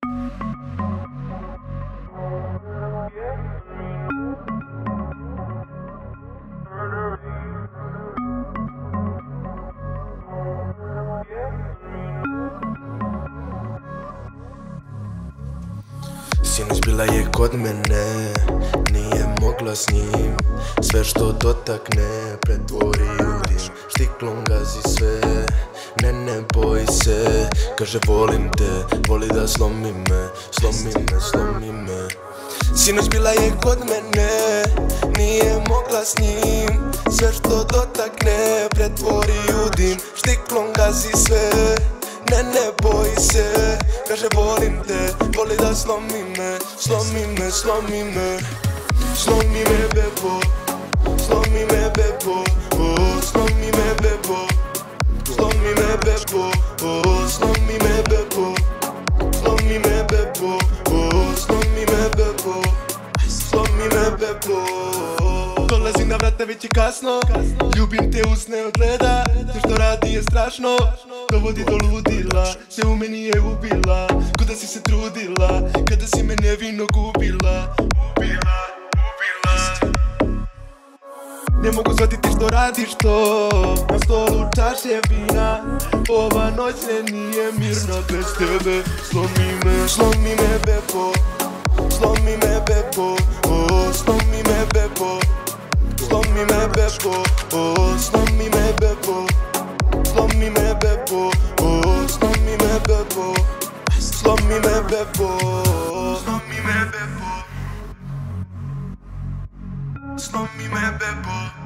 Sinoć bila je kod mene, nije mogla s njim. Sve što dotakne pretvori u dim. Štiklom gazi sve, ne boj se. Kaže volim te, voli da slomi me, slomi me. Sinoć bila je kod mene, nije mogla s njim. Sve što dotakne pretvori u dim. Štiklom gazi sve, ne boj se. Kaže volim te, voli da slomi me, slomi me. Slomi me bebo, slomi me bebo, oh, slomi me bebo. Slomi me bebo, oh, slomi me bebo. Slomi me bebo, oh, slomi me bebo. Slomi me bebo. Dolazim na vrata, već je kasno. Ljubim te usne od leda. Sve što radi je strašno, dovodi do ludila. Sve u meni je ubila, ko da si se trudila, kada si me nevino gubila. Ne mogu shvatiti što radiš to. Na stolu čaše vina. Ova noć ne nije mirna bez tebe. Slomi me bebo, slomi me bebo, oh, slomi me bebo. Slomi me bebo, oh, slomi me bebo. Slomi me bebo, oh, slomi me bebo. Slomi me bebo, slomi me bebo. Slomi me bebo.